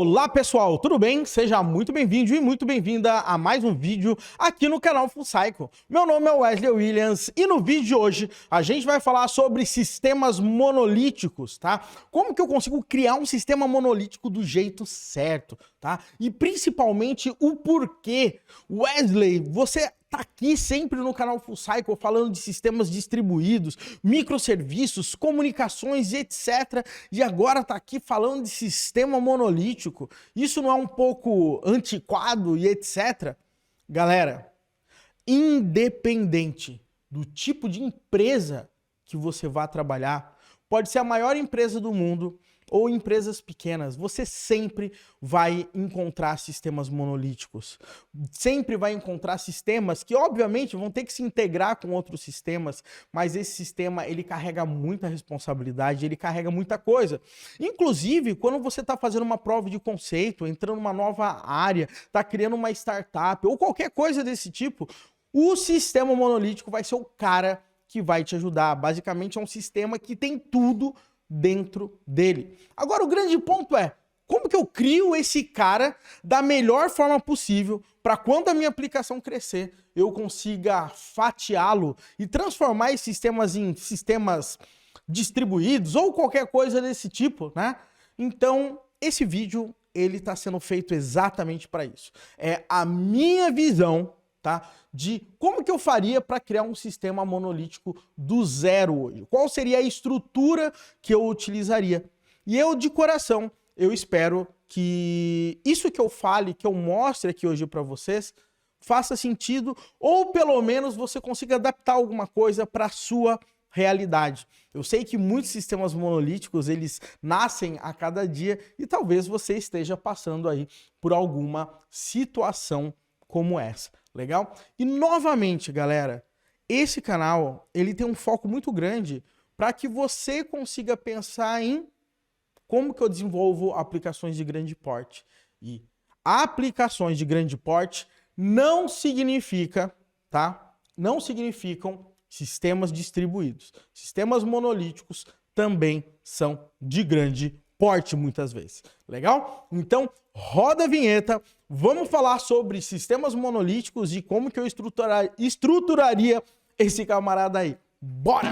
Olá pessoal, tudo bem? Seja muito bem-vindo e muito bem-vinda a mais um vídeo aqui no canal Full Cycle. Meu nome é Wesley Williams e no vídeo de hoje a gente vai falar sobre sistemas monolíticos, tá? Como que eu consigo criar um sistema monolítico do jeito certo, tá? E principalmente o porquê. Wesley, você tá aqui sempre no canal Full Cycle falando de sistemas distribuídos, microserviços, comunicações e etc. E agora tá aqui falando de sistema monolítico. Isso não é um pouco antiquado e etc? Galera, independente do tipo de empresa que você vá trabalhar, pode ser a maior empresa do mundo ou empresas pequenas, você sempre vai encontrar sistemas monolíticos. Sempre vai encontrar sistemas que, obviamente, vão ter que se integrar com outros sistemas, mas esse sistema, ele carrega muita responsabilidade, ele carrega muita coisa. Inclusive, quando você está fazendo uma prova de conceito, entrando numa nova área, está criando uma startup ou qualquer coisa desse tipo, o sistema monolítico vai ser o cara que vai te ajudar. Basicamente, é um sistema que tem tudo dentro dele. Agora, o grande ponto é, como que eu crio esse cara da melhor forma possível para quando a minha aplicação crescer, eu consiga fatiá-lo e transformar esses sistemas em sistemas distribuídos ou qualquer coisa desse tipo, né? Então, esse vídeo, ele está sendo feito exatamente para isso. É a minha visão, tá? De como que eu faria para criar um sistema monolítico do zero hoje. Qual seria a estrutura que eu utilizaria? E eu, de coração, eu espero que isso que eu fale, que eu mostre aqui hoje para vocês, faça sentido ou pelo menos você consiga adaptar alguma coisa para a sua realidade. Eu sei que muitos sistemas monolíticos, eles nascem a cada dia e talvez você esteja passando aí por alguma situação como essa. Legal? E novamente, galera, esse canal, ele tem um foco muito grande para que você consiga pensar em como que eu desenvolvo aplicações de grande porte. E aplicações de grande porte não significa, tá? Não significam sistemas distribuídos. Sistemas monolíticos também são de grande porte muitas vezes. Legal? Então, roda a vinheta. Vamos falar sobre sistemas monolíticos e como que eu estruturaria esse camarada aí. Bora!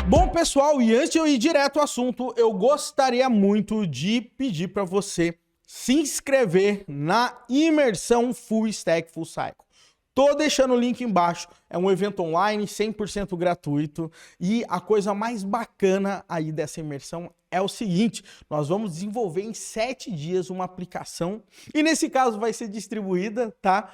Bom, pessoal, e antes de eu ir direto ao assunto, eu gostaria muito de pedir para você se inscrever na imersão Full Stack Full Cycle. Tô deixando o link embaixo, é um evento online 100% gratuito e a coisa mais bacana aí dessa imersão é o seguinte, nós vamos desenvolver em 7 dias uma aplicação e nesse caso vai ser distribuída, tá?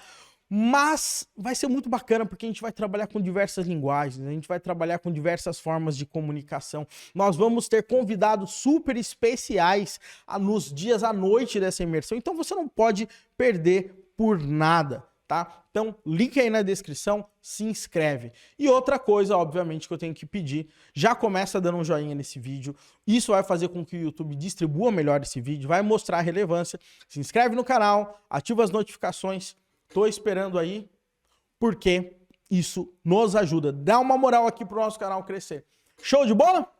Mas vai ser muito bacana porque a gente vai trabalhar com diversas linguagens, a gente vai trabalhar com diversas formas de comunicação. Nós vamos ter convidados super especiais nos dias à noite dessa imersão, então você não pode perder por nada, tá? Então, link aí na descrição, se inscreve. E outra coisa, obviamente, que eu tenho que pedir, já começa dando um joinha nesse vídeo, isso vai fazer com que o YouTube distribua melhor esse vídeo, vai mostrar a relevância, se inscreve no canal, ativa as notificações. Tô esperando aí, porque isso nos ajuda. Dá uma moral aqui pro nosso canal crescer. Show de bola?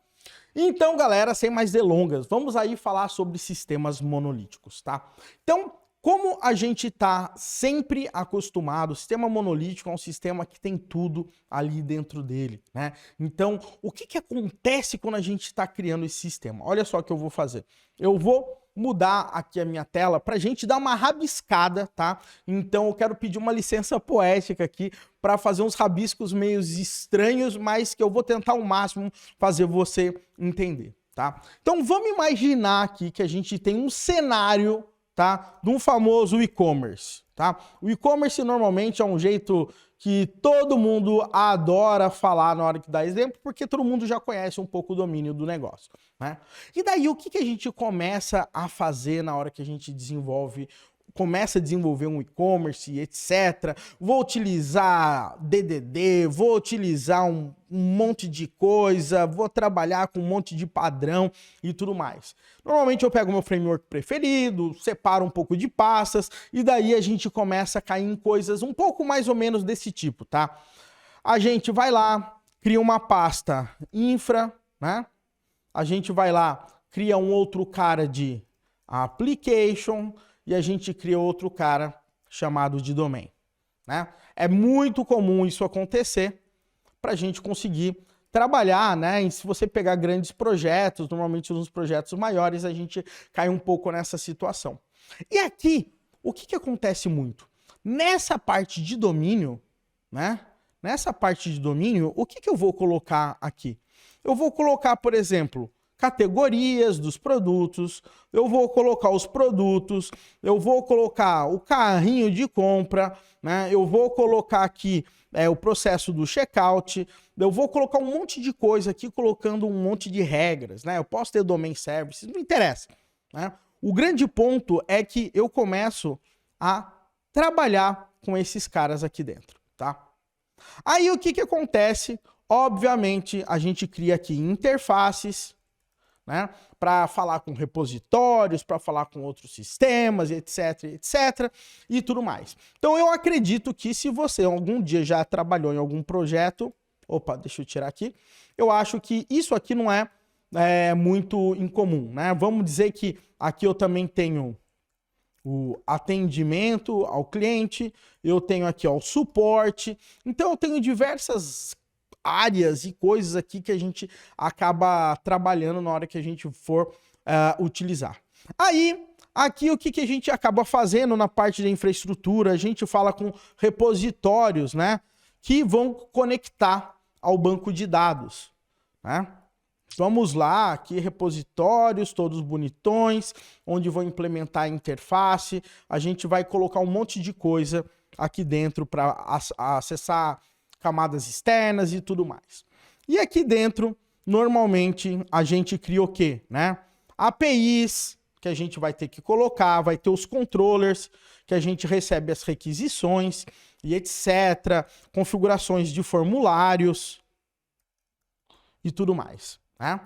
Então, galera, sem mais delongas, vamos aí falar sobre sistemas monolíticos, tá? Então, como a gente tá sempre acostumado, o sistema monolítico é um sistema que tem tudo ali dentro dele, né? Então, o que que acontece quando a gente está criando esse sistema? Olha só o que eu vou fazer. Eu vou mudar aqui a minha tela para a gente dar uma rabiscada, tá? Então eu quero pedir uma licença poética aqui para fazer uns rabiscos meio estranhos, mas que eu vou tentar ao máximo fazer você entender, tá? Então vamos imaginar aqui que a gente tem um cenário, tá? De um famoso e-commerce, tá? O e-commerce normalmente é um jeito que todo mundo adora falar na hora que dá exemplo, porque todo mundo já conhece um pouco o domínio do negócio, né? E daí o que que a gente começa a fazer na hora que a gente desenvolve começa a desenvolver um e-commerce, etc. Vou utilizar DDD, vou utilizar um monte de coisa, vou trabalhar com um monte de padrão e tudo mais. Normalmente eu pego meu framework preferido, separo um pouco de pastas e daí a gente começa a cair em coisas um pouco mais ou menos desse tipo, tá? A gente vai lá, cria uma pasta infra, né? A gente vai lá, cria um outro cara de application e a gente cria outro cara chamado de domain, né? É muito comum isso acontecer para a gente conseguir trabalhar, né? E se você pegar grandes projetos, normalmente nos projetos maiores, a gente cai um pouco nessa situação. E aqui, o que acontece muito? Nessa parte de domínio, né? Nessa parte de domínio, o que eu vou colocar aqui? Eu vou colocar, por exemplo, categorias dos produtos, eu vou colocar os produtos, eu vou colocar o carrinho de compra, né? Eu vou colocar aqui o processo do checkout, eu vou colocar um monte de coisa aqui, colocando um monte de regras, né? Eu posso ter domain services, não interessa, né? O grande ponto é que eu começo a trabalhar com esses caras aqui dentro, tá? Aí o que acontece? Obviamente, a gente cria aqui interfaces, né, para falar com repositórios, para falar com outros sistemas, etc, e tudo mais. Então eu acredito que se você algum dia já trabalhou em algum projeto, opa, deixa eu tirar aqui, eu acho que isso aqui não é muito incomum, né? Vamos dizer que aqui eu também tenho o atendimento ao cliente, eu tenho aqui o suporte, então eu tenho diversas áreas e coisas aqui que a gente acaba trabalhando na hora que a gente for utilizar. Aí, aqui o que a gente acaba fazendo na parte da infraestrutura, a gente fala com repositórios, né, que vão conectar ao banco de dados, né? Vamos lá, aqui repositórios, todos bonitões, onde vou implementar a interface, a gente vai colocar um monte de coisa aqui dentro para acessar camadas externas e tudo mais. E aqui dentro, normalmente, a gente cria o quê? Né? APIs, que a gente vai ter que colocar, vai ter os controllers, que a gente recebe as requisições e etc. Configurações de formulários e tudo mais, né?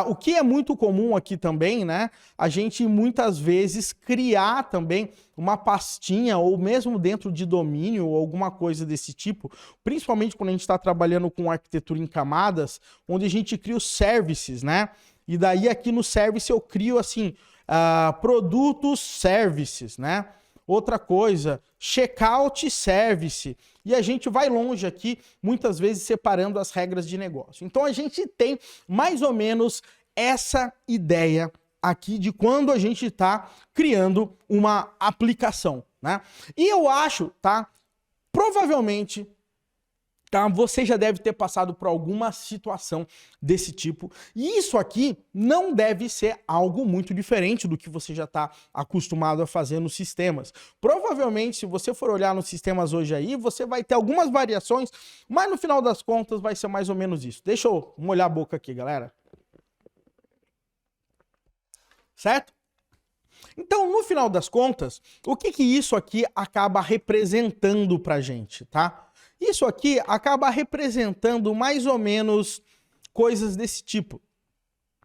O que é muito comum aqui também, né? A gente muitas vezes criar também uma pastinha ou mesmo dentro de domínio ou alguma coisa desse tipo, principalmente quando a gente está trabalhando com arquitetura em camadas, onde a gente cria os services, né? E daí aqui no service eu crio assim, produtos services, né? Outra coisa, checkout service. E a gente vai longe aqui, muitas vezes separando as regras de negócio. Então a gente tem mais ou menos essa ideia aqui de quando a gente está criando uma aplicação, né? E eu acho, tá? Provavelmente, tá? Você já deve ter passado por alguma situação desse tipo. E isso aqui não deve ser algo muito diferente do que você já está acostumado a fazer nos sistemas. Provavelmente, se você for olhar nos sistemas hoje aí, você vai ter algumas variações, mas no final das contas vai ser mais ou menos isso. Deixa eu molhar a boca aqui, galera. Certo? Então, no final das contas, o que isso aqui acaba representando pra gente, tá? Isso aqui acaba representando mais ou menos coisas desse tipo,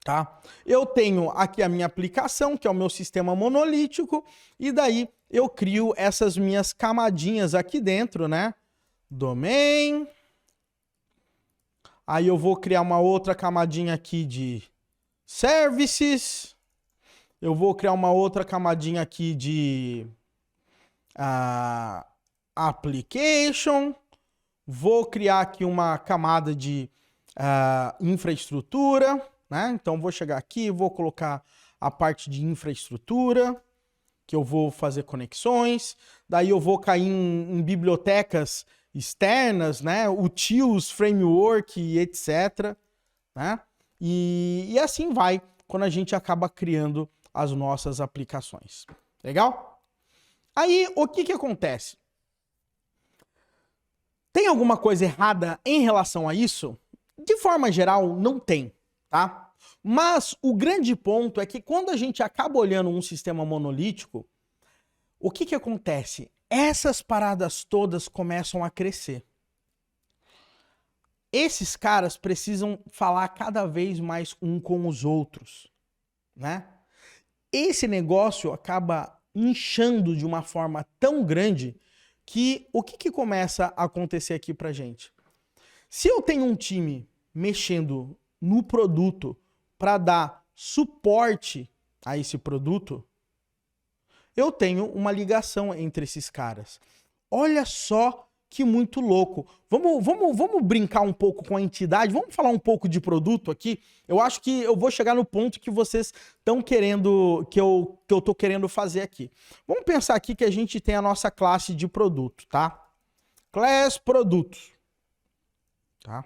tá? Eu tenho aqui a minha aplicação, que é o meu sistema monolítico, e daí eu crio essas minhas camadinhas aqui dentro, né? Domain. Aí eu vou criar uma outra camadinha aqui de services. Eu vou criar uma outra camadinha aqui de application. Vou criar aqui uma camada de infraestrutura, né? Então vou chegar aqui, vou colocar a parte de infraestrutura, que eu vou fazer conexões. Daí eu vou cair em bibliotecas externas, né? Utils, framework e etc, né? E assim vai quando a gente acaba criando as nossas aplicações. Legal? Aí o que acontece? Tem alguma coisa errada em relação a isso? De forma geral, não tem, tá? Mas o grande ponto é que quando a gente acaba olhando um sistema monolítico, o que que acontece? Essas paradas todas começam a crescer. Esses caras precisam falar cada vez mais um com os outros, né? Esse negócio acaba inchando de uma forma tão grande que o que que começa a acontecer aqui pra gente? Se eu tenho um time mexendo no produto para dar suporte a esse produto, eu tenho uma ligação entre esses caras. Olha só que muito louco. Vamos brincar um pouco com a entidade? Vamos falar um pouco de produto aqui? Eu acho que eu vou chegar no ponto que vocês estão querendo, que eu tô querendo fazer aqui. Vamos pensar aqui que a gente tem a nossa classe de produto, tá? Class produtos. Tá?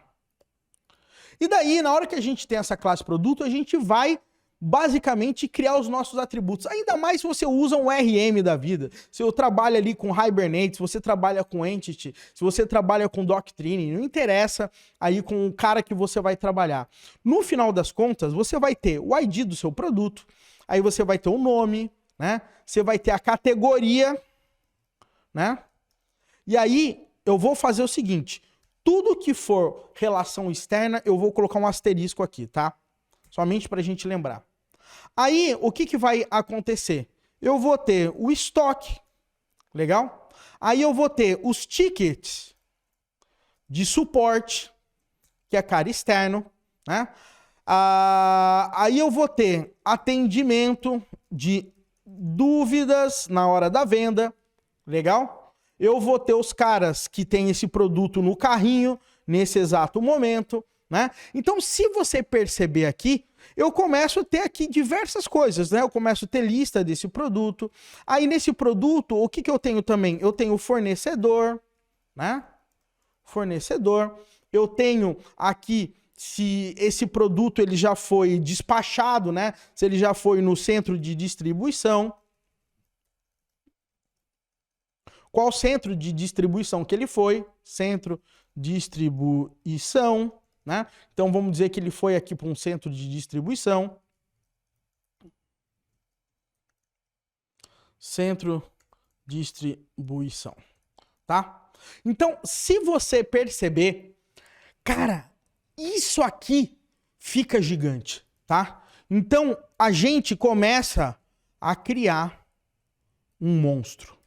E daí, na hora que a gente tem essa classe produto, a gente vai basicamente criar os nossos atributos. Ainda mais se você usa um RM da vida. Se eu trabalho ali com Hibernate, se você trabalha com Entity, se você trabalha com Doctrine, não interessa aí com o cara que você vai trabalhar. No final das contas, você vai ter o ID do seu produto, aí você vai ter o nome, né? Você vai ter a categoria, né? E aí eu vou fazer o seguinte, tudo que for relação externa, eu vou colocar um asterisco aqui, tá? Somente pra gente lembrar. Aí, o que que vai acontecer? Eu vou ter o estoque, legal? Aí eu vou ter os tickets de suporte, que é cara externo, né? Aí eu vou ter atendimento de dúvidas na hora da venda, legal? Eu vou ter os caras que têm esse produto no carrinho, nesse exato momento, né? Então, se você perceber aqui, eu começo a ter aqui diversas coisas, né? Eu começo a ter lista desse produto. Aí, nesse produto, o que que eu tenho também? Eu tenho o fornecedor, né? Fornecedor. Eu tenho aqui se esse produto ele já foi despachado, né? Se ele já foi no centro de distribuição. Qual centro de distribuição que ele foi? Centro de distribuição, né? Então vamos dizer que ele foi aqui para um centro de distribuição. Centro de distribuição, tá? Então, se você perceber, cara, isso aqui fica gigante, tá? Então, a gente começa a criar um monstro.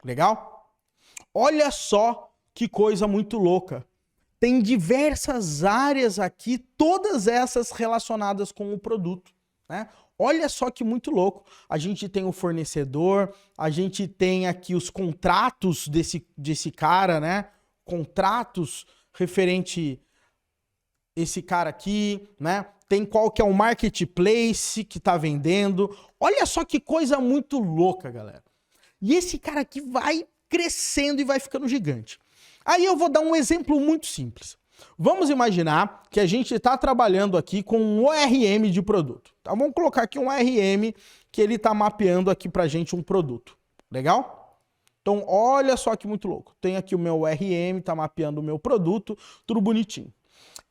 Legal? Olha só que coisa muito louca. Tem diversas áreas aqui, todas essas relacionadas com o produto, né? Olha só que muito louco. A gente tem o fornecedor, a gente tem aqui os contratos desse cara, né? Contratos referente esse cara aqui, né? Tem qual que é o marketplace que tá vendendo. Olha só que coisa muito louca, galera. E esse cara aqui vai crescendo e vai ficando gigante. Aí eu vou dar um exemplo muito simples. Vamos imaginar que a gente está trabalhando aqui com um ORM de produto. Tá? Vamos colocar aqui um ORM que ele está mapeando aqui para a gente um produto. Legal? Então, olha só que muito louco. Tem aqui o meu ORM, está mapeando o meu produto, tudo bonitinho.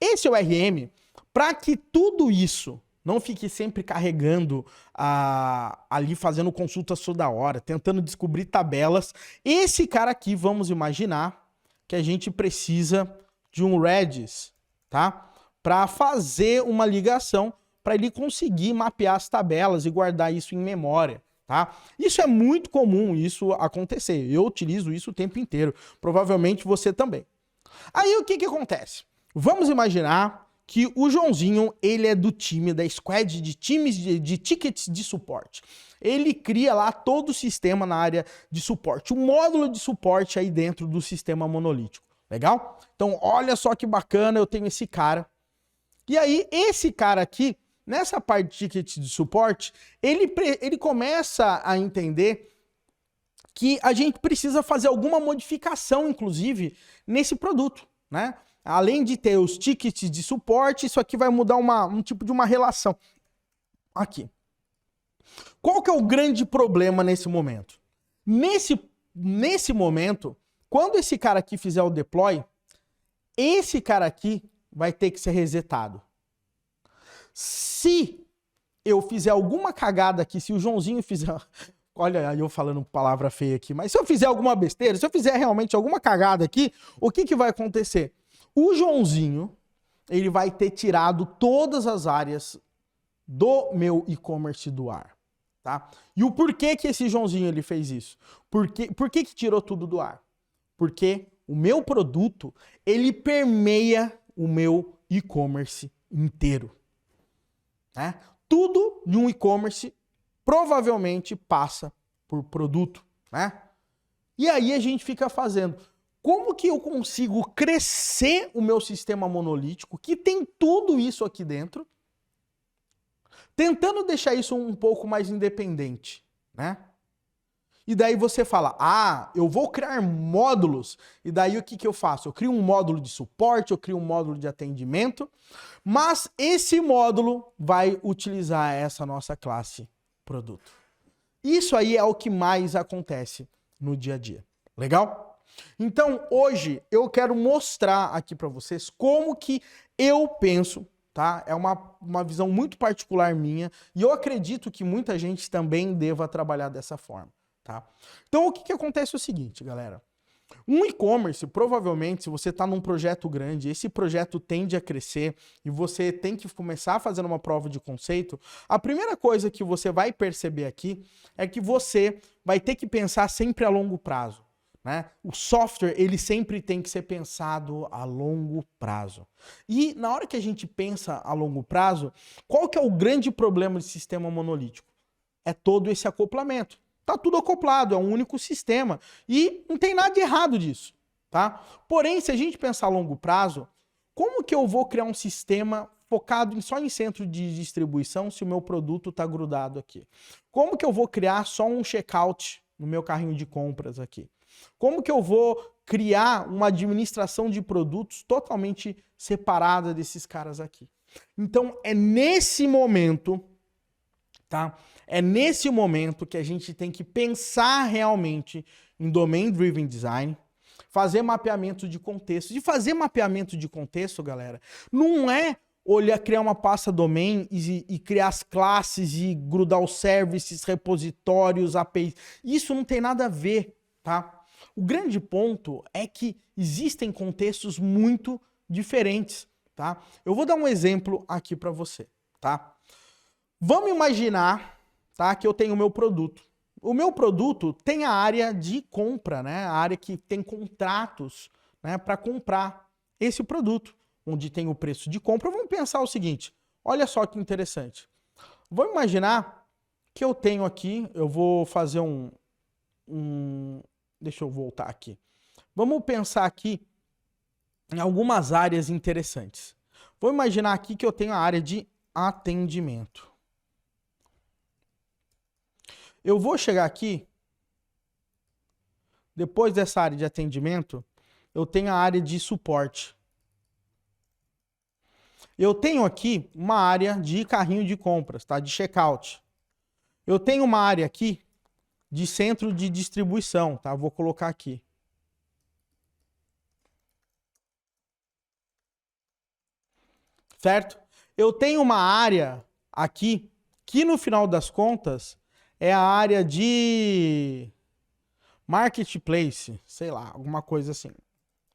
Esse ORM, para que tudo isso não fique sempre carregando ali, fazendo consultas toda hora, tentando descobrir tabelas. Esse cara aqui, vamos imaginar que a gente precisa de um Redis, tá? Para fazer uma ligação, para ele conseguir mapear as tabelas e guardar isso em memória, tá? Isso é muito comum, isso acontecer. Eu utilizo isso o tempo inteiro. Provavelmente você também. Aí o que que acontece? Vamos imaginar que o Joãozinho, ele é do time, da squad de times de tickets de suporte. Ele cria lá todo o sistema na área de suporte, um módulo de suporte aí dentro do sistema monolítico. Legal? Então, olha só que bacana, eu tenho esse cara. E aí, esse cara aqui, nessa parte de tickets de suporte, ele começa a entender que a gente precisa fazer alguma modificação, inclusive, nesse produto, né? Além de ter os tickets de suporte, isso aqui vai mudar um tipo de uma relação. Aqui. Qual que é o grande problema nesse momento? Nesse momento, quando esse cara aqui fizer o deploy, esse cara aqui vai ter que ser resetado. Se eu fizer alguma cagada aqui, se o Joãozinho fizer olha aí eu falando palavra feia aqui, mas se eu fizer alguma besteira, se eu fizer realmente alguma cagada aqui, o que que vai acontecer? O Joãozinho, ele vai ter tirado todas as áreas do meu e-commerce do ar, tá? E o porquê que esse Joãozinho ele fez isso? Por que que tirou tudo do ar? Porque o meu produto, ele permeia o meu e-commerce inteiro, né? Tudo de um e-commerce provavelmente passa por produto, né? E aí a gente fica fazendo. Como que eu consigo crescer o meu sistema monolítico, que tem tudo isso aqui dentro, tentando deixar isso um pouco mais independente, né? E daí você fala, eu vou criar módulos. E daí o que que eu faço? Eu crio um módulo de suporte, eu crio um módulo de atendimento, mas esse módulo vai utilizar essa nossa classe produto. Isso aí é o que mais acontece no dia a dia. Legal? Então, hoje eu quero mostrar aqui para vocês como que eu penso, tá? É uma visão muito particular minha e eu acredito que muita gente também deva trabalhar dessa forma, tá? Então, o que acontece é o seguinte, galera. Um e-commerce, provavelmente, se você está num projeto grande, esse projeto tende a crescer e você tem que começar fazendo uma prova de conceito, a primeira coisa que você vai perceber aqui é que você vai ter que pensar sempre a longo prazo, né? O software, ele sempre tem que ser pensado a longo prazo. E na hora que a gente pensa a longo prazo, qual que é o grande problema de sistema monolítico? É todo esse acoplamento. Tá tudo acoplado, é um único sistema. E não tem nada de errado disso, tá? Porém, se a gente pensar a longo prazo, como que eu vou criar um sistema focado só em centro de distribuição se o meu produto está grudado aqui? Como que eu vou criar só um checkout no meu carrinho de compras aqui? Como que eu vou criar uma administração de produtos totalmente separada desses caras aqui? Então, é nesse momento, tá? É nesse momento que a gente tem que pensar realmente em Domain Driven Design, fazer mapeamento de contexto. E fazer mapeamento de contexto, galera, não é criar uma pasta domain e criar as classes e grudar os services, repositórios, APIs. Isso não tem nada a ver, tá? O grande ponto é que existem contextos muito diferentes, tá? Eu vou dar um exemplo aqui para você, tá? Vamos imaginar, tá, que eu tenho o meu produto. O meu produto tem a área de compra, né? A área que tem contratos, né, para comprar esse produto, onde tem o preço de compra. Vamos pensar o seguinte, olha só que interessante. Vamos imaginar que eu tenho aqui, eu vou fazer deixa eu voltar aqui. Vamos pensar aqui em algumas áreas interessantes. Vou imaginar aqui que eu tenho a área de atendimento. Eu vou chegar aqui, depois dessa área de atendimento, eu tenho a área de suporte. Eu tenho aqui uma área de carrinho de compras, tá? De checkout. Eu tenho uma área aqui de centro de distribuição, tá? Vou colocar aqui. Certo? Eu tenho uma área aqui que no final das contas é a área de marketplace, sei lá, alguma coisa assim.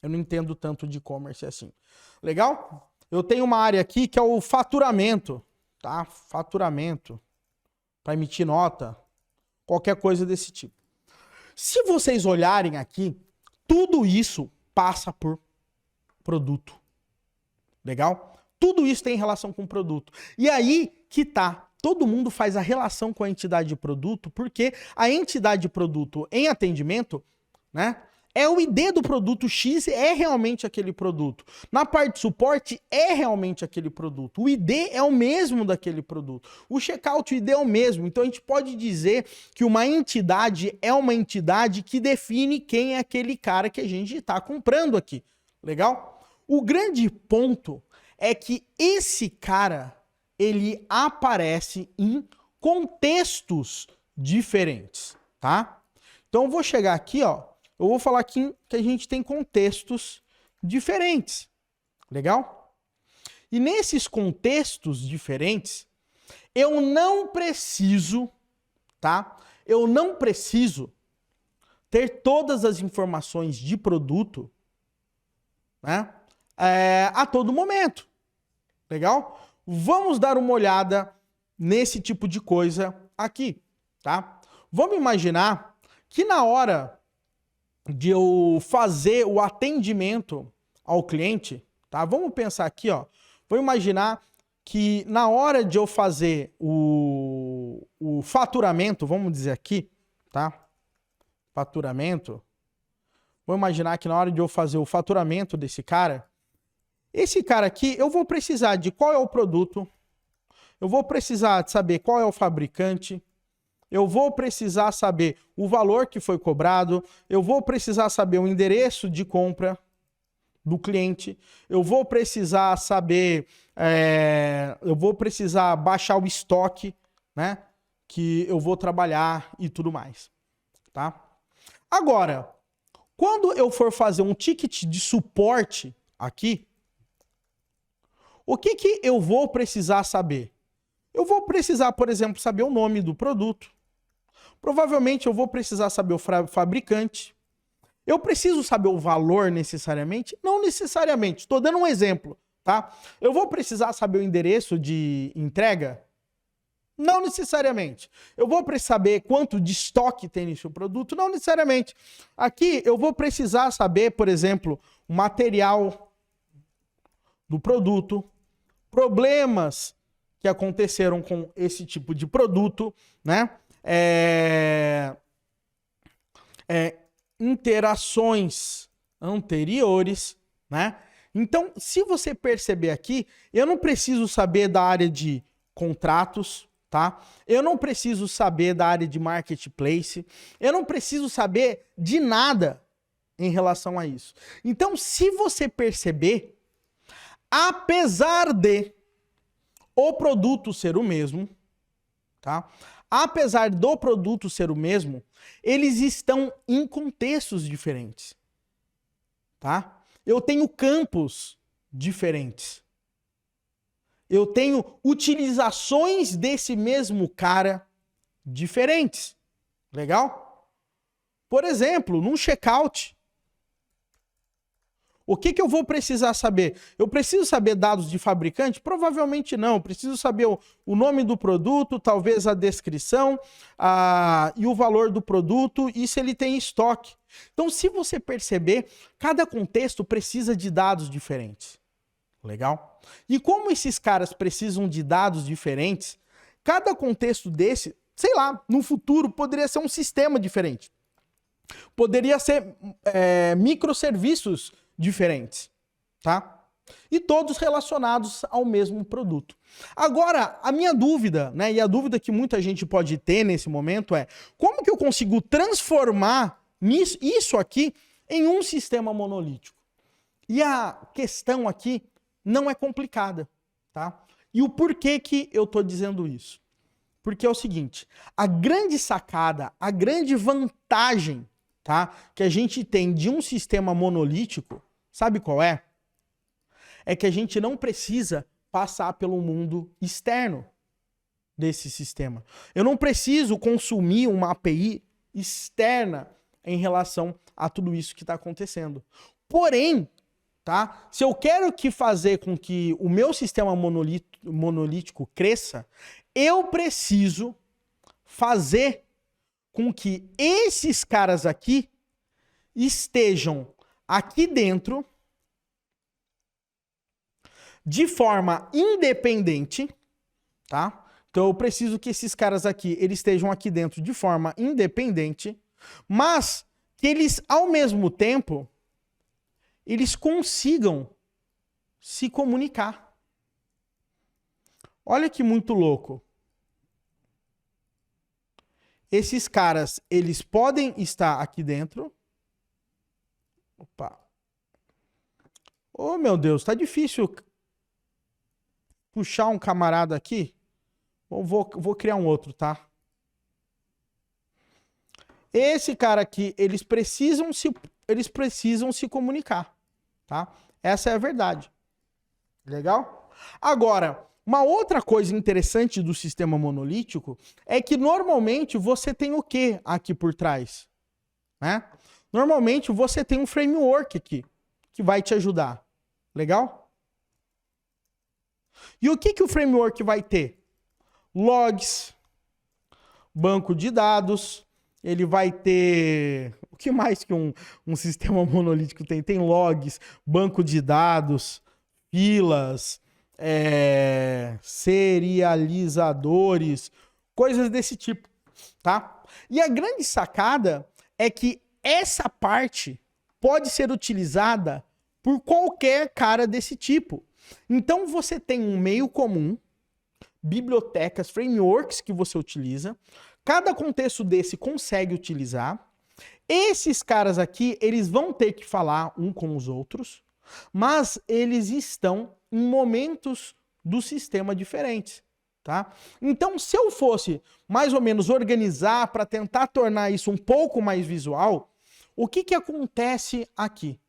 Eu não entendo tanto de e-commerce assim. Legal? Eu tenho uma área aqui que é o faturamento, tá? Faturamento, para emitir nota, qualquer coisa desse tipo. Se vocês olharem aqui, tudo isso passa por produto. Legal? Tudo isso tem relação com produto. E aí que tá. Todo mundo faz a relação com a entidade de produto, porque a entidade de produto em atendimento, né, é o ID do produto X, é realmente aquele produto. Na parte de suporte, é realmente aquele produto. O ID é o mesmo daquele produto. O checkout, o ID é o mesmo. Então a gente pode dizer que uma entidade é uma entidade que define quem é aquele cara que a gente está comprando aqui. Legal? O grande ponto é que esse cara, ele aparece em contextos diferentes, tá? Então eu vou chegar aqui, ó, eu vou falar aqui que a gente tem contextos diferentes, legal? E nesses contextos diferentes, eu não preciso, tá? eu não preciso ter todas as informações de produto, né, a todo momento. Legal? Vamos dar uma olhada nesse tipo de coisa aqui, tá? Vamos imaginar que na hora de eu fazer o atendimento ao cliente, tá? Vamos pensar aqui, ó. Vou imaginar que na hora de eu fazer o faturamento, vamos dizer aqui, tá? Faturamento. Vou imaginar que na hora de eu fazer o faturamento desse cara, esse cara aqui, eu vou precisar de qual é o produto, eu vou precisar de saber qual é o fabricante, eu vou precisar saber o valor que foi cobrado, eu vou precisar saber o endereço de compra do cliente, eu vou precisar saber, eu vou precisar baixar o estoque, né, que eu vou trabalhar e tudo mais, tá? Agora, quando eu for fazer um ticket de suporte aqui, o que que eu vou precisar saber? Eu vou precisar, por exemplo, saber o nome do produto. Provavelmente eu vou precisar saber o fabricante. Eu preciso saber o valor necessariamente? Não necessariamente. Estou dando um exemplo, tá? Eu vou precisar saber o endereço de entrega? Não necessariamente. Eu vou precisar saber quanto de estoque tem nesse produto? Não necessariamente. Aqui eu vou precisar saber, por exemplo, o material do produto, problemas que aconteceram com esse tipo de produto, né? Interações anteriores, né? Então, se você perceber aqui, eu não preciso saber da área de contratos, tá? Eu não preciso saber da área de marketplace, eu não preciso saber de nada em relação a isso. Então, se você perceber, apesar de o produto ser o mesmo, tá? Apesar do produto ser o mesmo, eles estão em contextos diferentes, tá? Eu tenho campos diferentes. Eu tenho utilizações desse mesmo cara diferentes. Legal? Por exemplo, num checkout, o que que eu vou precisar saber? Eu preciso saber dados de fabricante? Provavelmente não. Eu preciso saber o nome do produto, talvez a descrição e o valor do produto e se ele tem estoque. Então, se você perceber, cada contexto precisa de dados diferentes. Legal? E como esses caras precisam de dados diferentes, cada contexto desse, sei lá, no futuro poderia ser um sistema diferente. Poderia ser microserviços diferentes, tá? E todos relacionados ao mesmo produto. Agora, a minha dúvida, né, e a dúvida que muita gente pode ter nesse momento é: como que eu consigo transformar isso aqui em um sistema monolítico? E a questão aqui não é complicada, tá? E o porquê que eu tô dizendo isso? Porque é o seguinte, a grande sacada, a grande vantagem, tá, que a gente tem de um sistema monolítico, sabe qual é? É que a gente não precisa passar pelo mundo externo desse sistema. Eu não preciso consumir uma API externa em relação a tudo isso que está acontecendo. Porém, tá, se eu quero fazer com que o meu sistema monolítico cresça, eu preciso fazer com que esses caras aqui estejam aqui dentro de forma independente, tá? Então eu preciso que esses caras aqui, eles estejam aqui dentro de forma independente, mas que eles, ao mesmo tempo, eles consigam se comunicar. Olha que muito louco. Esses caras, eles podem estar aqui dentro. Opa. Oh, meu Deus, tá difícil puxar um camarada aqui. Vou criar um outro, tá? Esse cara aqui, eles precisam se comunicar, tá? Essa é a verdade. Legal? Agora, Uma outra coisa interessante do sistema monolítico é que normalmente você tem o que aqui por trás? Né? Normalmente você tem um framework aqui que vai te ajudar. Legal? E o que o framework vai ter? Logs, banco de dados, ele vai ter... O que mais que um sistema monolítico tem? Tem logs, banco de dados, filas, serializadores, coisas desse tipo, tá? E a grande sacada é que essa parte pode ser utilizada por qualquer cara desse tipo. Então você tem um meio comum, bibliotecas, frameworks que você utiliza, cada contexto desse consegue utilizar. Esses caras aqui, eles vão ter que falar um com os outros, mas eles estão em momentos do sistema diferentes, tá? Então, se eu fosse mais ou menos organizar para tentar tornar isso um pouco mais visual, o que acontece aqui?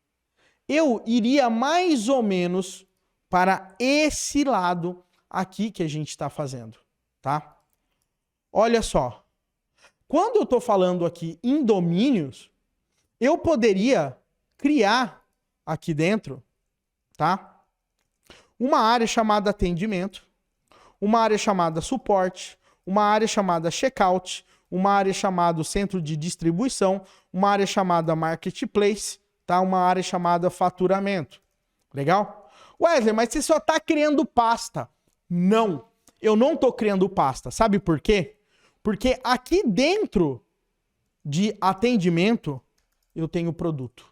Eu iria mais ou menos para esse lado aqui que a gente está fazendo, tá? Olha só. Quando eu estou falando aqui em domínios, eu poderia criar aqui dentro, tá? Uma área chamada atendimento, uma área chamada suporte, uma área chamada checkout, uma área chamada centro de distribuição, uma área chamada marketplace, tá? Uma área chamada faturamento. Legal? Wesley, mas você só está criando pasta. Não, eu não estou criando pasta. Sabe por quê? Porque aqui dentro de atendimento eu tenho produto.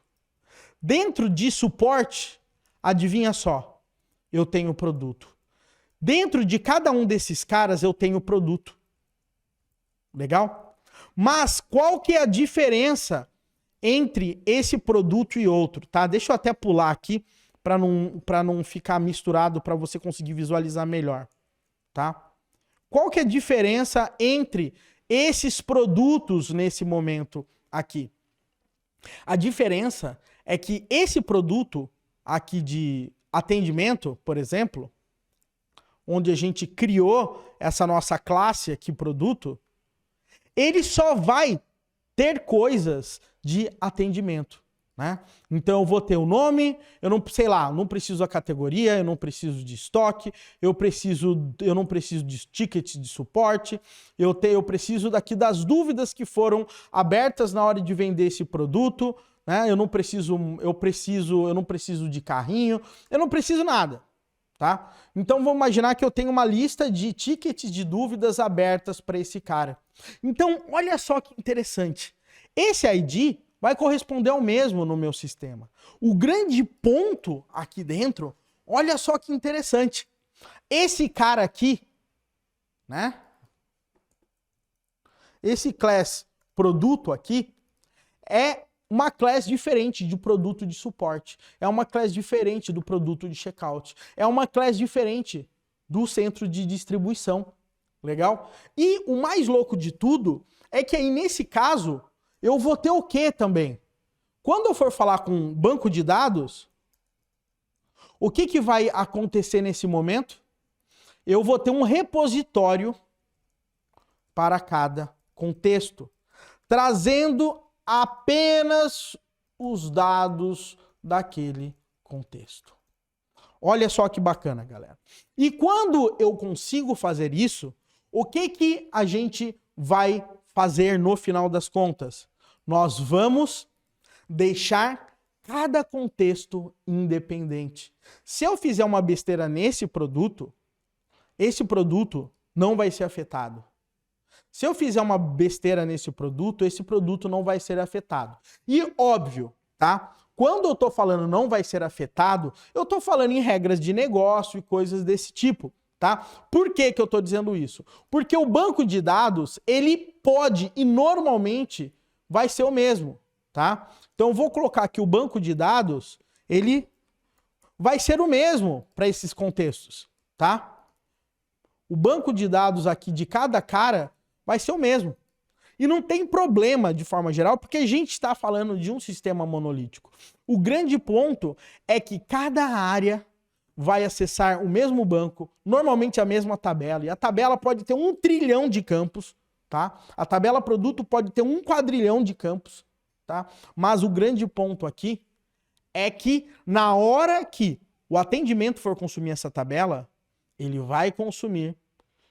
Dentro de suporte, adivinha só, eu tenho produto. Dentro de cada um desses caras eu tenho produto. Legal? Mas qual que é a diferença entre esse produto e outro, tá? Deixa eu até pular aqui para não ficar misturado, para você conseguir visualizar melhor, tá? Qual que é a diferença entre esses produtos nesse momento aqui? A diferença é que esse produto aqui de atendimento, por exemplo, onde a gente criou essa nossa classe aqui, produto, ele só vai ter coisas de atendimento, né? Então eu vou ter o nome, eu não, sei lá, não preciso da categoria, eu não preciso de estoque, eu não preciso de tickets de suporte, eu preciso daqui das dúvidas que foram abertas na hora de vender esse produto, né? Eu não preciso de carrinho, eu não preciso nada, tá? Então vamos imaginar que eu tenho uma lista de tickets de dúvidas abertas para esse cara. Então, olha só que interessante. Esse ID vai corresponder ao mesmo no meu sistema. O grande ponto aqui dentro, olha só que interessante. Esse cara aqui, né? Esse class produto aqui é uma class diferente do produto de suporte. É uma class diferente do produto de checkout. É uma class diferente do centro de distribuição. Legal? E o mais louco de tudo é que aí nesse caso eu vou ter o que também? Quando eu for falar com um banco de dados, o que vai acontecer nesse momento? Eu vou ter um repositório para cada contexto, trazendo apenas os dados daquele contexto. Olha só que bacana, galera. E quando eu consigo fazer isso, o que a gente vai fazer no final das contas? Nós vamos deixar cada contexto independente. Se eu fizer uma besteira nesse produto, esse produto não vai ser afetado. Se eu fizer uma besteira nesse produto, esse produto não vai ser afetado. E óbvio, tá? Quando eu tô falando não vai ser afetado, eu tô falando em regras de negócio e coisas desse tipo, tá? Por que eu tô dizendo isso? Porque o banco de dados, ele pode e normalmente vai ser o mesmo, tá? Então eu vou colocar aqui o banco de dados, ele vai ser o mesmo para esses contextos, tá? O banco de dados aqui de cada cara vai ser o mesmo. E não tem problema de forma geral, porque a gente está falando de um sistema monolítico. O grande ponto é que cada área vai acessar o mesmo banco, normalmente a mesma tabela, e a tabela pode ter 1 trilhão de campos, tá? A tabela produto pode ter 1 quadrilhão de campos, tá? Mas o grande ponto aqui é que na hora que o atendimento for consumir essa tabela, ele vai consumir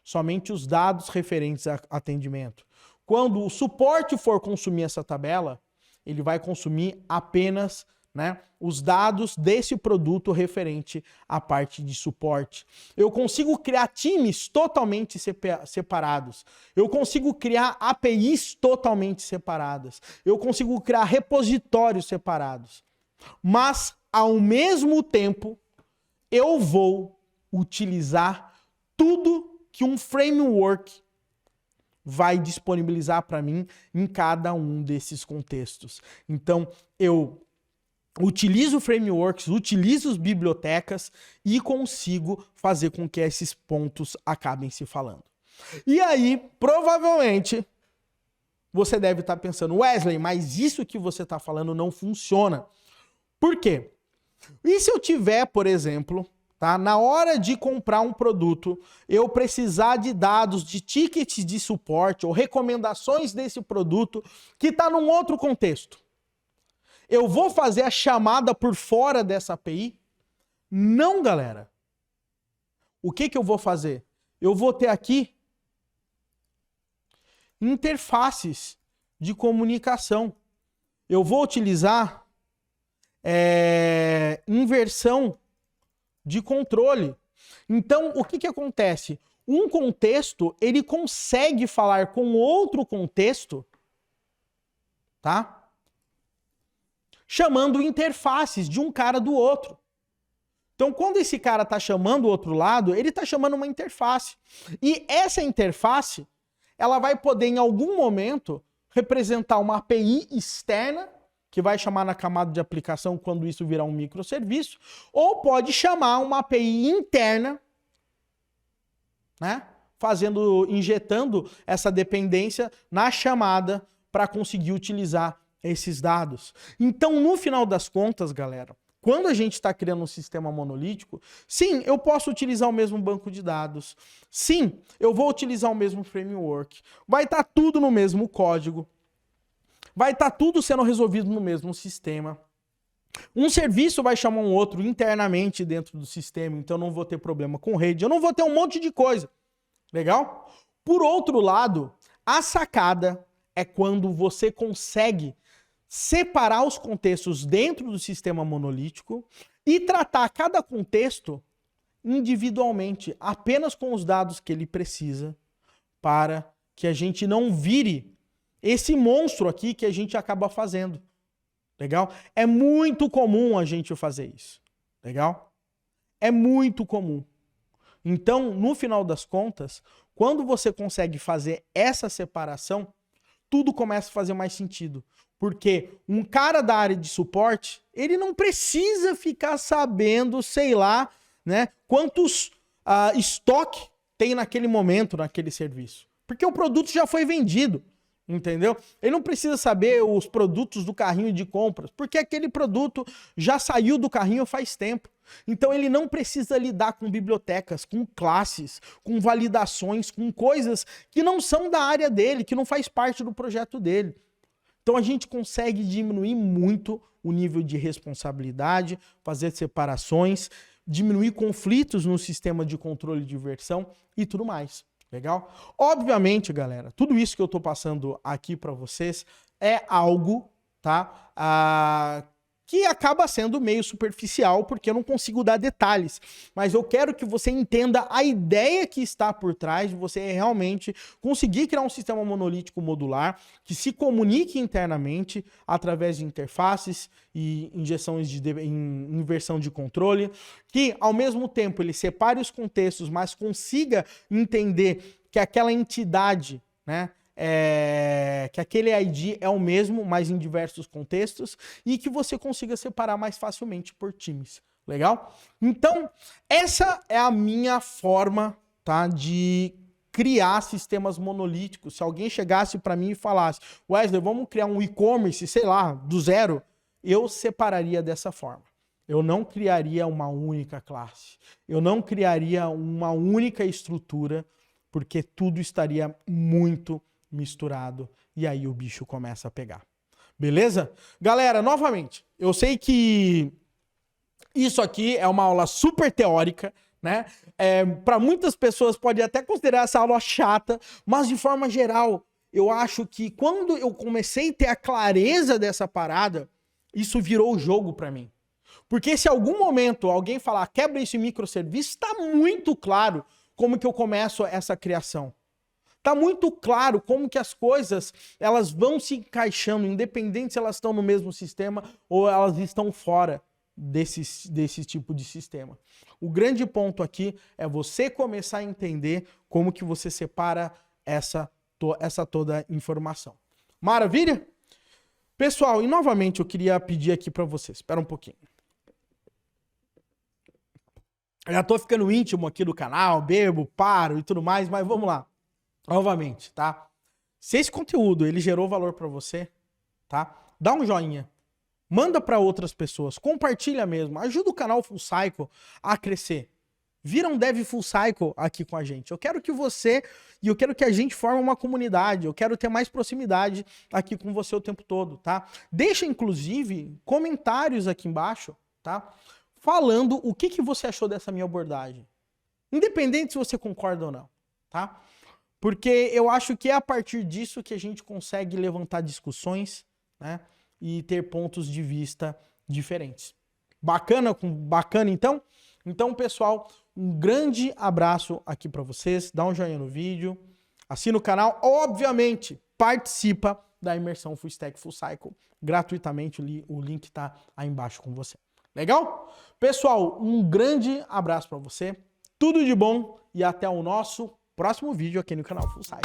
somente os dados referentes a atendimento. Quando o suporte for consumir essa tabela, ele vai consumir apenas, né, os dados desse produto referente à parte de suporte. Eu consigo criar times totalmente separados. Eu consigo criar APIs totalmente separadas. Eu consigo criar repositórios separados. Mas, ao mesmo tempo, eu vou utilizar tudo que um framework vai disponibilizar para mim em cada um desses contextos. Então, eu utilizo frameworks, utilizo as bibliotecas e consigo fazer com que esses pontos acabem se falando. E aí, provavelmente, você deve estar pensando, Wesley, mas isso que você está falando não funciona. Por quê? E se eu tiver, por exemplo, tá, na hora de comprar um produto, eu precisar de dados de tickets de suporte ou recomendações desse produto que está num outro contexto? Eu vou fazer a chamada por fora dessa API? Não, galera. O que eu vou fazer? Eu vou ter aqui interfaces de comunicação. Eu vou utilizar inversão de controle. Então, o que acontece? Um contexto, ele consegue falar com outro contexto, tá? Chamando interfaces de um cara do outro. Então, quando esse cara está chamando o outro lado, ele está chamando uma interface. E essa interface, ela vai poder, em algum momento, representar uma API externa, que vai chamar na camada de aplicação quando isso virar um microserviço, ou pode chamar uma API interna, né? Injetando essa dependência na chamada para conseguir utilizar esses dados. Então, no final das contas, galera, quando a gente está criando um sistema monolítico, sim, eu posso utilizar o mesmo banco de dados. Sim, eu vou utilizar o mesmo framework. Vai estar tudo no mesmo código. Vai estar tudo sendo resolvido no mesmo sistema. Um serviço vai chamar um outro internamente dentro do sistema, então eu não vou ter problema com rede. Eu não vou ter um monte de coisa. Legal? Por outro lado, a sacada é quando você consegue separar os contextos dentro do sistema monolítico e tratar cada contexto individualmente, apenas com os dados que ele precisa, para que a gente não vire esse monstro aqui que a gente acaba fazendo. Legal? É muito comum a gente fazer isso. Legal? É muito comum. Então, no final das contas, quando você consegue fazer essa separação, tudo começa a fazer mais sentido. Porque um cara da área de suporte, ele não precisa ficar sabendo, sei lá, né, quantos estoque tem naquele momento, naquele serviço. Porque o produto já foi vendido, entendeu? Ele não precisa saber os produtos do carrinho de compras, porque aquele produto já saiu do carrinho faz tempo. Então ele não precisa lidar com bibliotecas, com classes, com validações, com coisas que não são da área dele, que não faz parte do projeto dele. Então a gente consegue diminuir muito o nível de responsabilidade, fazer separações, diminuir conflitos no sistema de controle de versão e tudo mais. Legal? Obviamente, galera, tudo isso que eu estou passando aqui para vocês é algo, tá? Que acaba sendo meio superficial, porque eu não consigo dar detalhes. Mas eu quero que você entenda a ideia que está por trás de você realmente conseguir criar um sistema monolítico modular que se comunique internamente através de interfaces e injeções de inversão de controle, que ao mesmo tempo ele separe os contextos, mas consiga entender que aquela entidade, né, que aquele ID é o mesmo, mas em diversos contextos, e que você consiga separar mais facilmente por times. Legal? Então, essa é a minha forma, tá, de criar sistemas monolíticos. Se alguém chegasse para mim e falasse, Wesley, vamos criar um e-commerce, sei lá, do zero, eu separaria dessa forma. Eu não criaria uma única classe. Eu não criaria uma única estrutura, porque tudo estaria muito misturado e aí o bicho começa a pegar. Beleza? Galera, novamente, eu sei que isso aqui é uma aula super teórica, né? Para muitas pessoas pode até considerar essa aula chata, mas de forma geral, eu acho que quando eu comecei a ter a clareza dessa parada, isso virou o jogo para mim. Porque se em algum momento alguém falar quebra esse microserviço, está muito claro como que eu começo essa criação. Tá muito claro como que as coisas elas vão se encaixando, independente se elas estão no mesmo sistema ou elas estão fora desse tipo de sistema. O grande ponto aqui é você começar a entender como que você separa essa toda informação. Maravilha? Pessoal, e novamente eu queria pedir aqui para vocês, espera um pouquinho. Eu já tô ficando íntimo aqui do canal, bebo, paro e tudo mais, mas vamos lá. Novamente, tá? Se esse conteúdo ele gerou valor para você, tá? Dá um joinha. Manda para outras pessoas, compartilha mesmo, ajuda o canal Full Cycle a crescer. Vira um Dev Full Cycle aqui com a gente. Eu quero que você e eu quero que a gente forme uma comunidade. Eu quero ter mais proximidade aqui com você o tempo todo, tá? Deixa inclusive comentários aqui embaixo, tá? Falando o que você achou dessa minha abordagem. Independente se você concorda ou não, tá? Porque eu acho que é a partir disso que a gente consegue levantar discussões, né? E ter pontos de vista diferentes. Bacana então? Então, pessoal, um grande abraço aqui para vocês. Dá um joinha no vídeo, assina o canal. Obviamente, participa da imersão Full Stack Full Cycle gratuitamente. O link tá aí embaixo com você. Legal? Pessoal, um grande abraço para você. Tudo de bom e até o nosso próximo vídeo aqui no canal Full Cycle.